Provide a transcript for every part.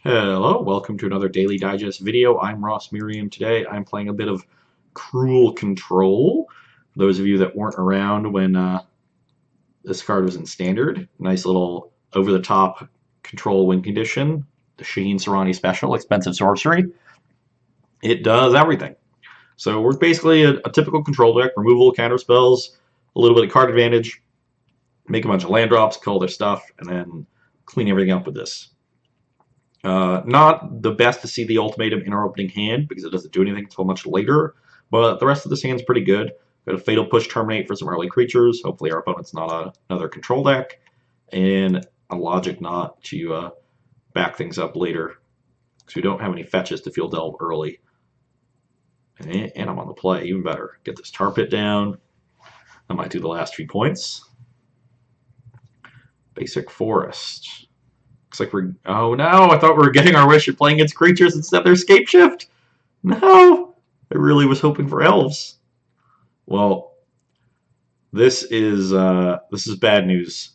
Hello, welcome to another Daily Digest video. I'm Merriam. Today I'm playing a bit of Cruel Control. For those of you that weren't around when this card was in Standard, nice little over-the-top control win condition. The Sheen Serrani special, expensive sorcery. It does everything. So we're basically a typical control deck, removal, counter spells, a little bit of card advantage, make a bunch of land drops, kill their stuff, and then clean everything up with this. Not the best to see the ultimatum in our opening hand because it doesn't do anything until much later, but the rest of this hand's pretty good. Got a Fatal Push Terminate for some early creatures. Hopefully our opponent's not another control deck. And a Logic Knot to back things up later because we don't have any fetches to field delve early. And I'm on the play, even better. Get this Tar Pit down. I might do the last few points. Basic Forest. Looks like we're... Oh no, I thought we were getting our wish of playing against creatures instead they're Scape Shift. No! I really was hoping for elves. Well, this is bad news.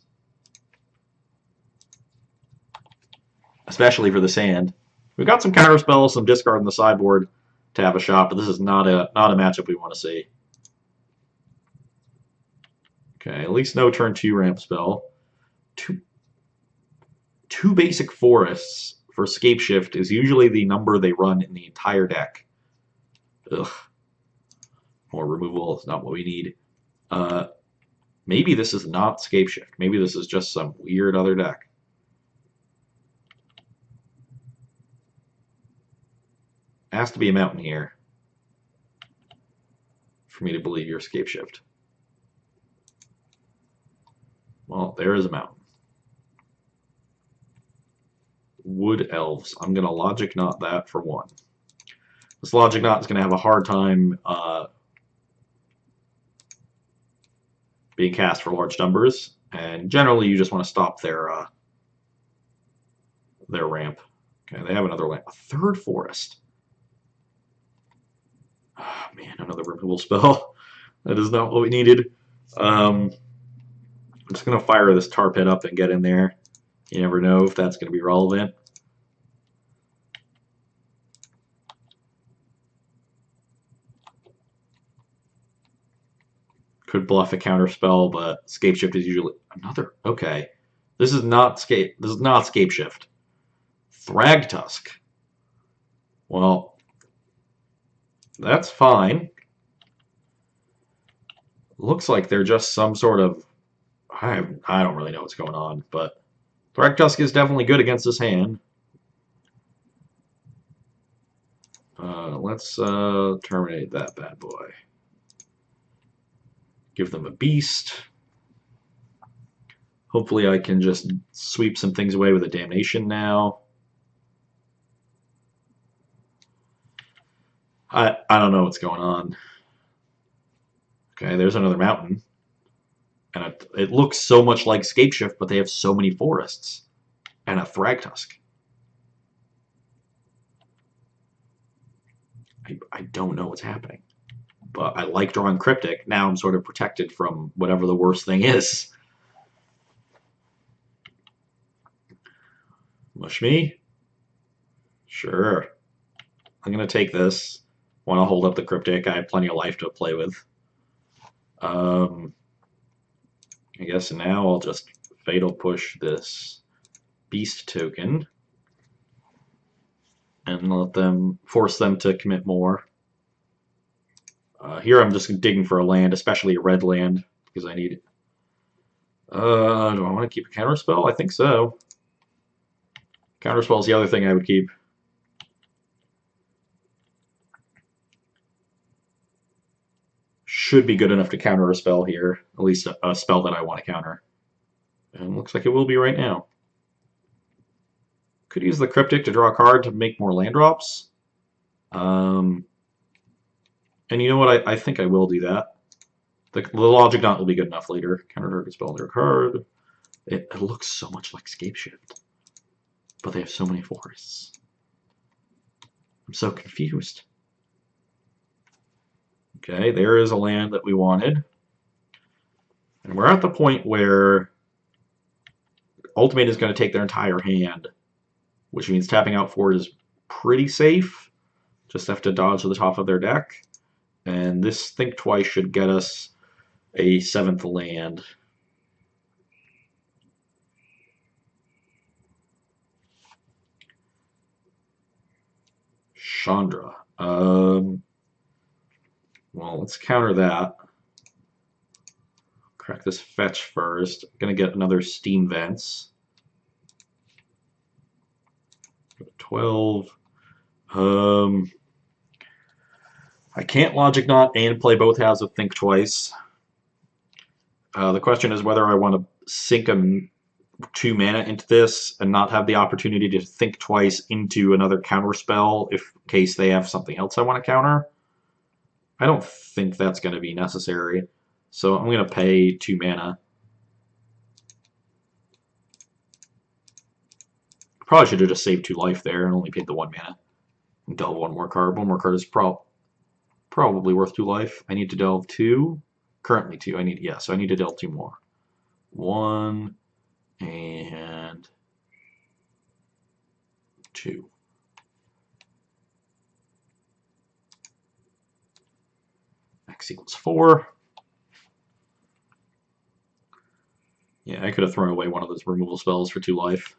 Especially for the sand. We've got some counter spells, some discard on the sideboard to have a shot, but this is not a matchup we want to see. Okay, at least no turn 2 ramp spell. Two basic forests for Scape Shift is usually the number they run in the entire deck. Ugh. More removal is not what we need. Maybe this is not Scape Shift. Maybe this is just some weird other deck. Has to be a mountain here for me to believe you're Scape Shift. Well, there is a mountain. Wood Elves. I'm going to Logic Knot that for one. This Logic Knot is going to have a hard time being cast for large numbers, and generally you just want to stop their ramp. Okay, they have another land. A third forest. Oh, man, another removal spell. That is not what we needed. I'm just going to fire this Tar Pit up and get in there. You never know if that's going to be relevant. Could bluff a counter spell, but Scape Shift is usually another. Okay, this is not Scape. This is not Scape Shift. Thragtusk. Well, that's fine. Looks like they're just some sort of. I don't really know what's going on, but Thragtusk is definitely good against this hand. Let's terminate that bad boy. Give them a beast. Hopefully I can just sweep some things away with a damnation now. I don't know what's going on. Okay, there's another mountain. And it looks so much like Scape Shift, but they have so many forests. And a Thragtusk. I don't know what's happening. But I like drawing Cryptic. Now I'm sort of protected from whatever the worst thing is. Mush me? Sure. I'm going to take this. Want to hold up the Cryptic. I have plenty of life to play with. I guess now I'll just Fatal Push this Beast token. And let them force them to commit more. Here I'm just digging for a land, especially a red land, because I need it. Do I want to keep a counterspell? I think so. Counterspell is the other thing I would keep. Should be good enough to counter a spell here, at least a spell that I want to counter. And looks like it will be right now. Could use the Cryptic to draw a card to make more land drops. And you know what? I think I will do that. The Logic Knot will be good enough later. Counter target spell their card. It looks so much like Scape Shift. But they have so many forests. I'm so confused. Okay, there is a land that we wanted. And we're at the point where Ultimate is going to take their entire hand. which means tapping out 4 is pretty safe. Just have to dodge to the top of their deck. And this Think Twice should get us a 7th land. Chandra. Well, let's counter that. Crack this fetch first. Gonna get another Steam Vents. 12. I can't Logic Knot and play both halves of Think Twice. The question is whether I want to sink a 2 mana into this and not have the opportunity to Think Twice into another counter spell if in case they have something else I want to counter. I don't think that's going to be necessary, so I'm going to pay 2 mana. Probably should have just saved 2 life there and only paid the 1 mana. And delve 1 more card. 1 more card is probably worth 2 life. I need to delve 2. Currently 2. So I need to delve 2 more. 1 and 2. X equals 4. Yeah, I could have thrown away one of those removal spells for 2 life.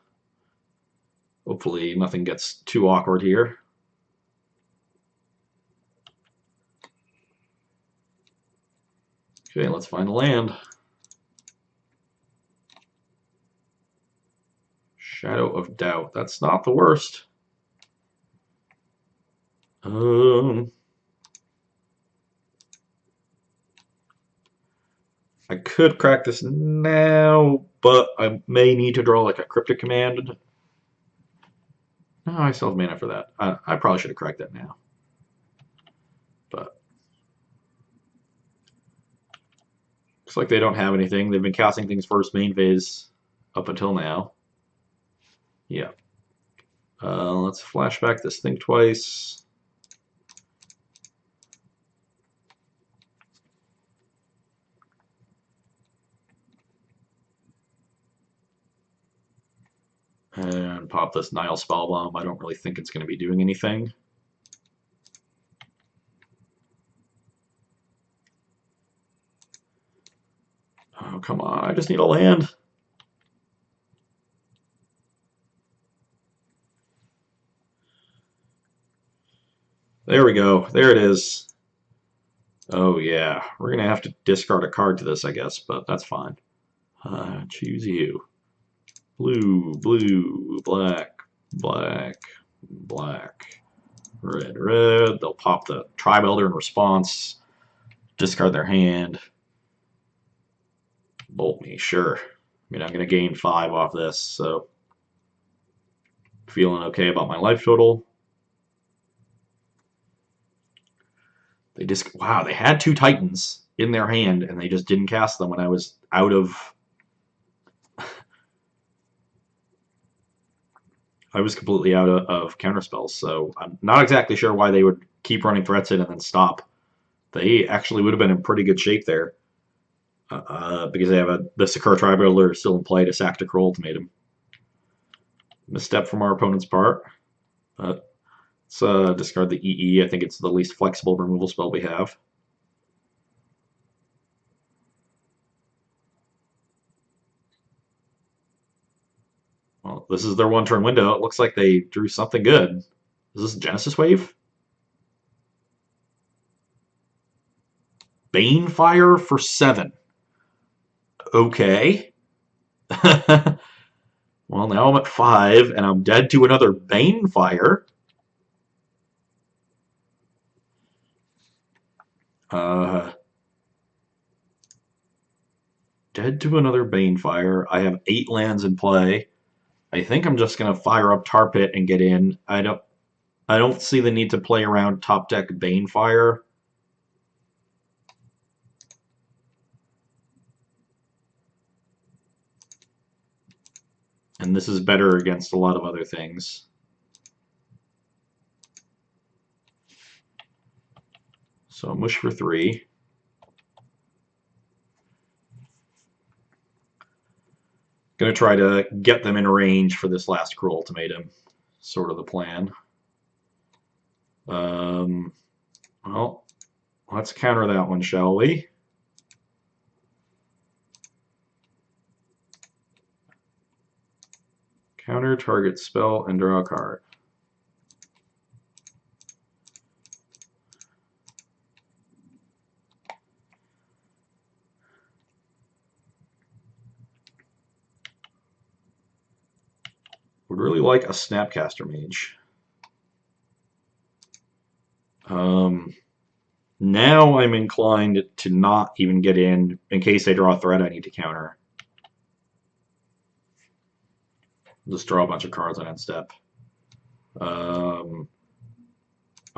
Hopefully nothing gets too awkward here. Okay, let's find a land. Shadow of Doubt. That's not the worst. I could crack this now, but I may need to draw like a Cryptic Command. No, I still have mana for that. I probably should have cracked that now. But looks like they don't have anything. They've been casting things first main phase up until now. Yeah. Let's flashback this Think Twice. And pop this Nile Spellbomb. I don't really think it's going to be doing anything. Oh, come on. I just need a land. There we go. There it is. Oh, yeah. We're going to have to discard a card to this, I guess, but that's fine. Choose you. Blue, blue, black, black, black, red, red. They'll pop the Tribe Elder in response. Discard their hand. Bolt me, sure. I mean, I'm going to gain 5 off this, so feeling okay about my life total. Wow, they had 2 Titans in their hand, and they just didn't cast them when I was out of... I was completely out of counterspells, so I'm not exactly sure why they would keep running threats in and then stop. They actually would have been in pretty good shape there. Because they have the Sakura Tribe Elder still in play to sack to Kroll Ultimatum. Misstep from our opponent's part. Let's discard the EE. I think it's the least flexible removal spell we have. Well, this is their 1-turn window. It looks like they drew something good. Is this Genesis Wave? Banefire for 7. Okay. Well, now I'm at 5, and I'm dead to another Banefire. Dead to another Banefire. I have 8 lands in play. I think I'm just gonna fire up Tar Pit and get in. I don't see the need to play around top deck Banefire. And this is better against a lot of other things. So mush for 3. Gonna try to get them in range for this last Cruel Ultimatum. sort of the plan. Well, let's counter that one, shall we? Counter target spell and draw a card. Would really like a Snapcaster Mage. Now I'm inclined to not even get in case they draw a threat I need to counter. Just draw a bunch of cards on end step. I'm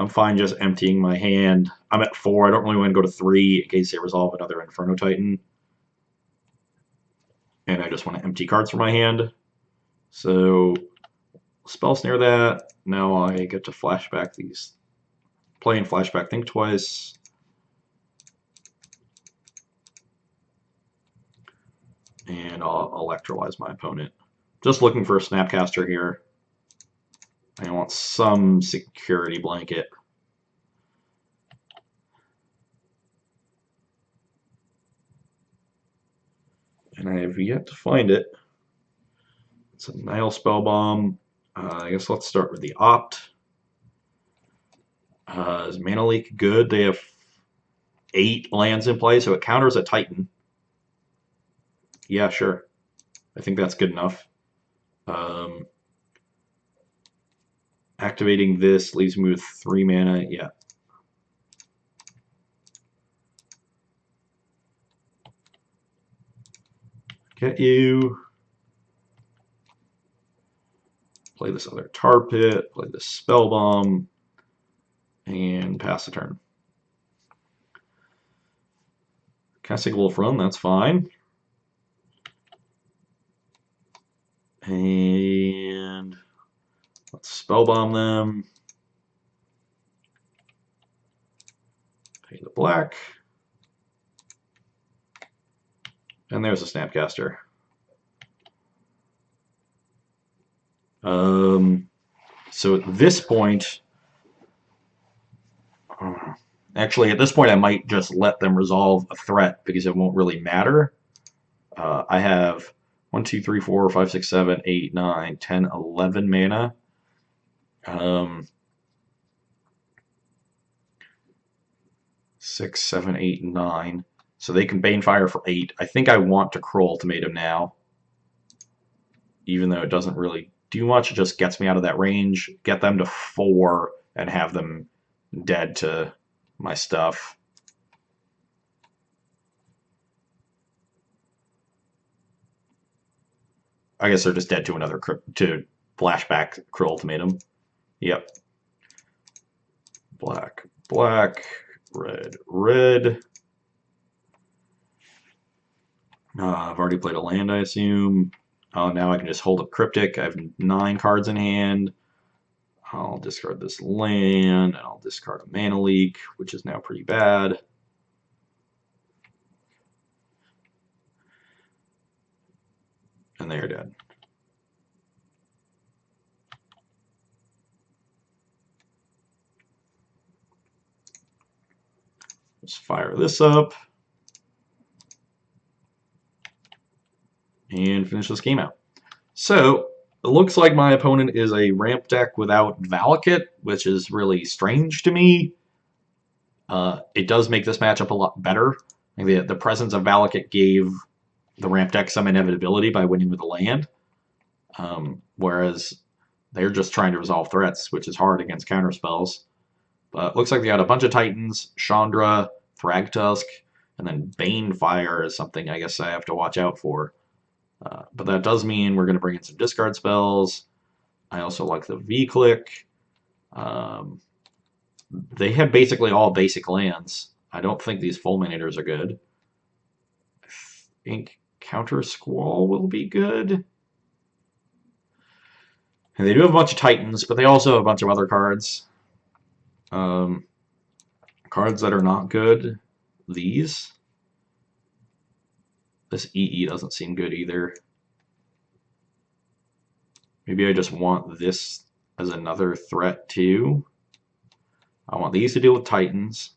fine just emptying my hand. I'm at 4. I don't really want to go to 3 in case they resolve another Inferno Titan. And I just want to empty cards from my hand. So spell snare that. Now I get to flashback these. Play and flashback think twice. And I'll electrolyze my opponent. Just looking for a Snapcaster here. I want some security blanket. And I have yet to find it. It's a Nile Spellbomb. I guess let's start with the Opt. Is Mana Leak good? They have 8 lands in play, so it counters a Titan. Yeah, sure. I think that's good enough. Activating this leaves me with 3 mana. Yeah. Get you. Play this other Tar Pit. Play this Spellbomb. And pass the turn. Casting Wolf Run, that's fine. And let's Spellbomb them. Pay the black. And there's a Snapcaster. So at this point, actually at this point I might just let them resolve a threat because it won't really matter. I have 1, 2, 3, 4, 5, 6, 7, 8, 9, 10, 11 mana. 6, 7, 8, 9. So they can Banefire for 8. I think I want to Crow Ultimatum now. Even though it doesn't really do much, it just gets me out of that range. Get them to 4 and have them dead to my stuff. I guess they're just dead to another to flashback Crow Ultimatum. Yep. Black, black, red, red. I've already played a land, I assume. Now I can just hold up Cryptic. I have 9 cards in hand. I'll discard this land, and I'll discard a Mana Leak, which is now pretty bad. And they are dead. Let's fire this up. And finish this game out. So, it looks like my opponent is a ramp deck without Valakut, which is really strange to me. It does make this matchup a lot better. The presence of Valakut gave the ramp deck some inevitability by winning with a land. Whereas they're just trying to resolve threats, which is hard against counterspells. But it looks like they got a bunch of Titans, Chandra, Thragtusk, and then Banefire is something I guess I have to watch out for. But that does mean we're going to bring in some discard spells. I also like the V-Click. They have basically all basic lands. I don't think these Fulminators are good. I think Counter Squall will be good. And they do have a bunch of Titans, but they also have a bunch of other cards. Cards that are not good. These. This EE doesn't seem good either. Maybe I just want this as another threat too. I want these to deal with Titans.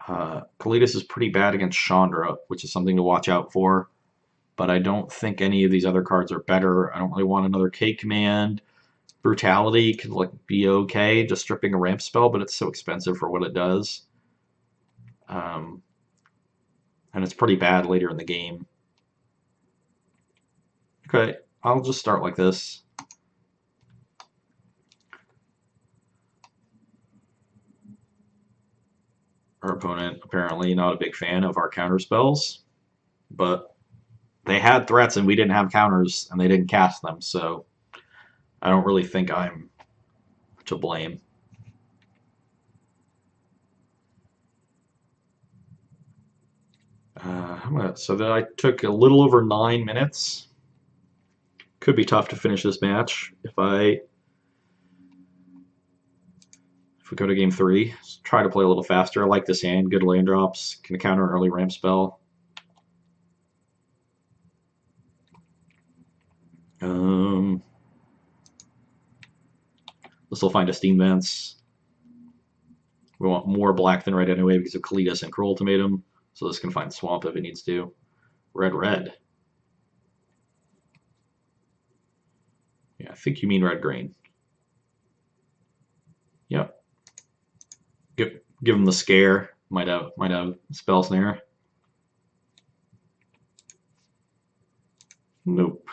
Kalidas is pretty bad against Chandra, which is something to watch out for. But I don't think any of these other cards are better. I don't really want another K command. Brutality could be okay, just stripping a ramp spell, but it's so expensive for what it does. And it's pretty bad later in the game. Okay, I'll just start like this. Our opponent apparently not a big fan of our counter spells, but they had threats and we didn't have counters and they didn't cast them, so I don't really think I'm to blame. So that I took a little over 9 minutes. Could be tough to finish this match if we go to game 3. Try to play a little faster. I like this hand. Good land drops. Can counter an early ramp spell. This will find a Steam Vents. We want more black than red anyway because of Kalidas and Cruel Ultimatum. So this can find Swamp if it needs to. Red. Yeah, I think you mean red-green. Yep. Give him the scare. Might have Spell Snare. Nope.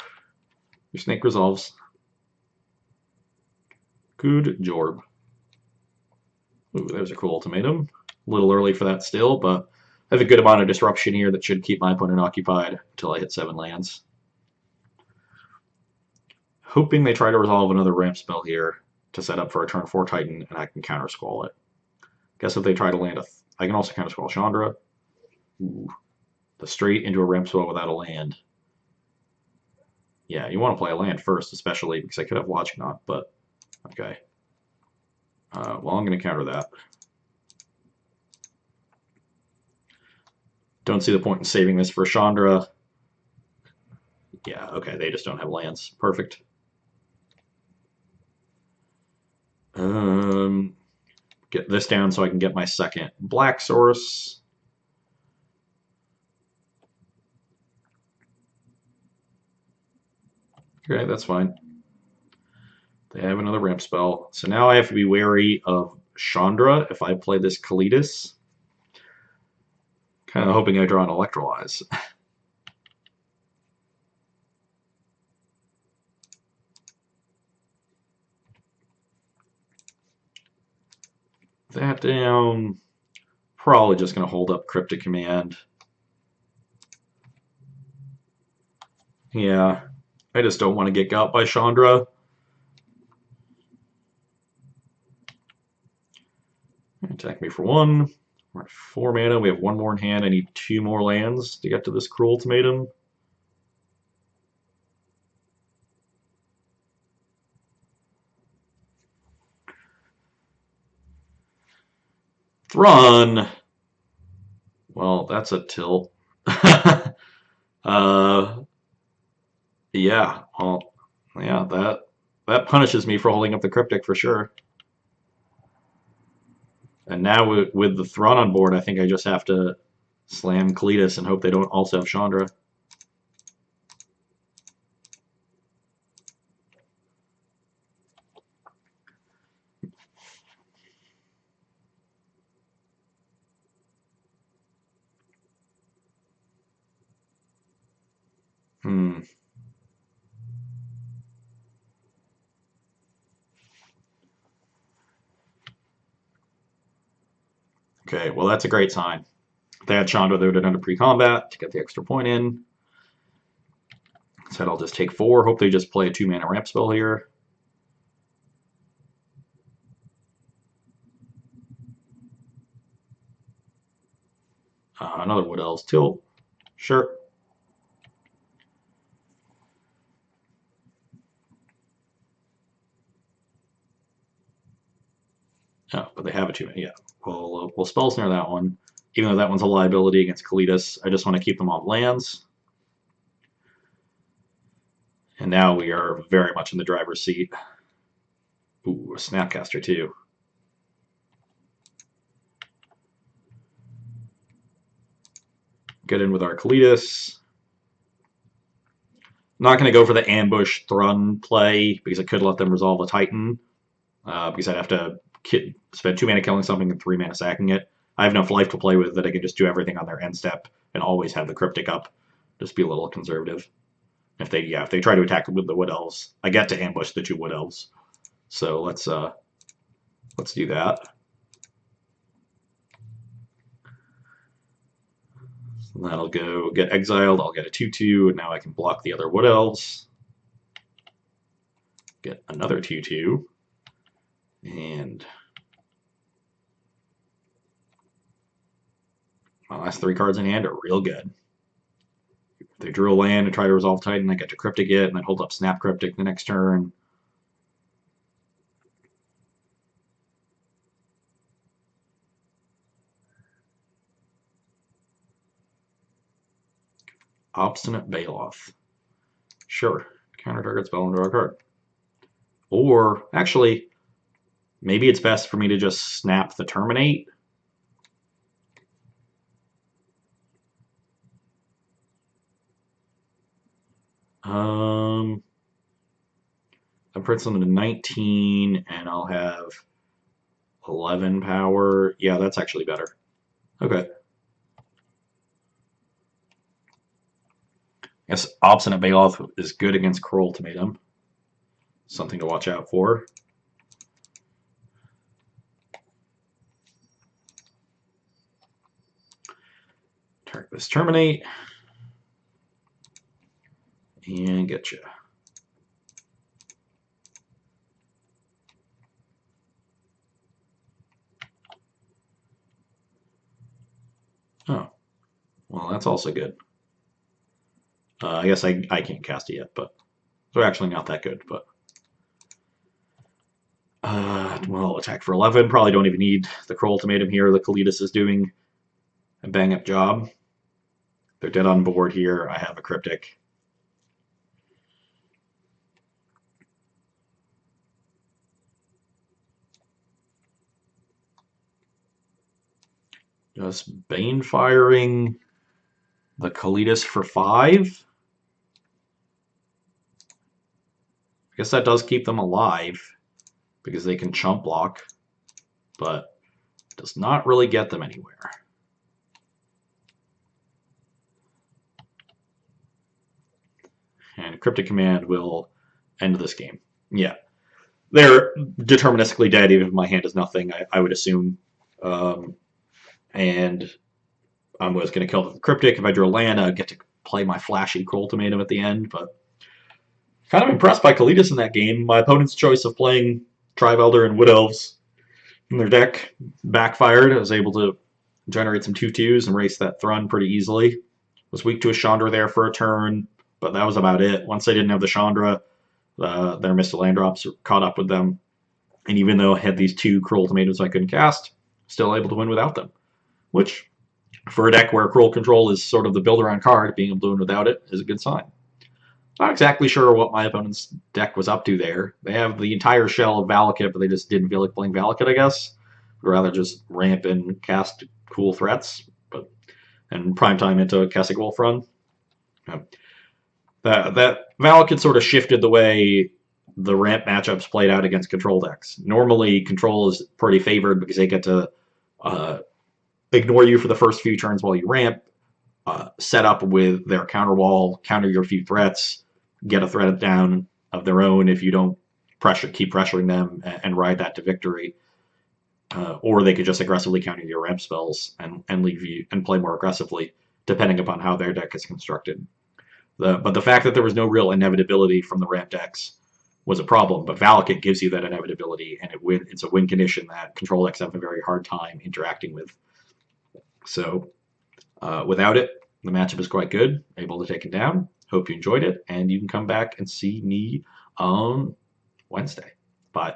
Your snake resolves. Good job. Ooh, there's a Cruel Ultimatum. A little early for that still, but I have a good amount of disruption here that should keep my opponent occupied until I hit 7 lands. Hoping they try to resolve another ramp spell here to set up for a turn 4 Titan, and I can counter Squall it. Guess if they try to land I can also counter Squall Chandra. Ooh. The straight into a ramp spell without a land. Yeah, you want to play a land first, especially because I could have Logic Knot, but okay. Well, I'm going to counter that. Don't see the point in saving this for Chandra. Yeah, okay, they just don't have lands. Perfect. Get this down so I can get my second black source. Okay, that's fine. They have another ramp spell. So now I have to be wary of Chandra if I play this Kalidas. Kind of hoping I draw an Electrolyze. That down. Probably just going to hold up Cryptic Command. Yeah, I just don't want to get got by Chandra. Attack me for 1. We're at 4 mana. We have 1 more in hand. I need 2 more lands to get to this Cruel Ultimatum. Run. Well, that's a tilt. Yeah. Well, yeah. That punishes me for holding up the Cryptic for sure. And now with the Thrawn on board, I think I just have to slam Kalidas and hope they don't also have Chandra. Okay, well that's a great sign. If they had Chandra, they would have done a pre-combat to get the extra point in. Instead, I'll just take 4. Hope they just play a 2-mana ramp spell here. Another Wood Elves tilt. Sure. Oh, but they have a 2-mana. Yeah. We'll Spell Snare that one. Even though that one's a liability against Kalidas, I just want to keep them on lands. And now we are very much in the driver's seat. Ooh, a Snapcaster too. Get in with our Kalidas. Not going to go for the ambush Thrun play because I could let them resolve a Titan. Because I'd have to spend 2 mana killing something and 3 mana sacking it. I have enough life to play with that I can just do everything on their end step and always have the Cryptic up. Just be a little conservative. If they try to attack with the Wood Elves, I get to ambush the 2 Wood Elves. So let's do that. So that'll go get exiled. I'll get a 2/2, and now I can block the other Wood Elves. Get another 2/2, and my last 3 cards in hand are real good. If they drew a land and try to resolve Titan, I get to Cryptic it, and then hold up Snap Cryptic the next turn. Obstinate Baloth. Sure. Counter target spell and draw a card. Or, actually, maybe it's best for me to just snap the Terminate. I put something to 19, and I'll have 11 power. Yeah, that's actually better. Okay. I guess Obstinate Baloth is good against Cruel Ultimatum. Something to watch out for. Target this Terminate. And get you. Oh, well, that's also good. I guess I can't cast it yet, but they're actually not that good. But well, attack for 11. Probably don't even need the Cruel Ultimatum here. The Kalidas is doing a bang-up job. They're dead on board here. I have a Cryptic. Just Bane firing the Kalidas for 5. I guess that does keep them alive because they can chump block, but does not really get them anywhere. And Cryptic Command will end this game. Yeah. They're deterministically dead even if my hand is nothing, I would assume. And I was going to kill the Cryptic. If I drew a land, I'd get to play my flashy Cruel Ultimatum at the end, but kind of impressed by Kalidas in that game. My opponent's choice of playing Tribe Elder and Wood Elves in their deck backfired. I was able to generate some 2/2s and race that Thrun pretty easily. Was weak to a Chandra there for a turn, but that was about it. Once they didn't have the Chandra, their Mist of Land Drops caught up with them. And even though I had these 2 Cruel Ultimatums I couldn't cast, still able to win without them. Which, for a deck where Cruel Control is sort of the build-around card, being able to win without it is a good sign. Not exactly sure what my opponent's deck was up to there. They have the entire shell of Valakut, but they just didn't feel like playing Valakut, I guess. Would rather just ramp and cast cool threats, and prime time into Kessig Wolf run. That Valakut sort of shifted the way the ramp matchups played out against control decks. Normally, control is pretty favored because they get to ignore you for the first few turns while you ramp, set up with their counter wall, counter your few threats, get a threat down of their own if you don't keep pressuring them and ride that to victory. Or they could just aggressively counter your ramp spells and leave you and play more aggressively, depending upon how their deck is constructed. But the fact that there was no real inevitability from the ramp decks was a problem. But Valakut gives you that inevitability, and it's a win condition that control decks have a very hard time interacting with. So without it, the matchup is quite good. Able to take it down. Hope you enjoyed it, and you can come back and see me on Wednesday. Bye.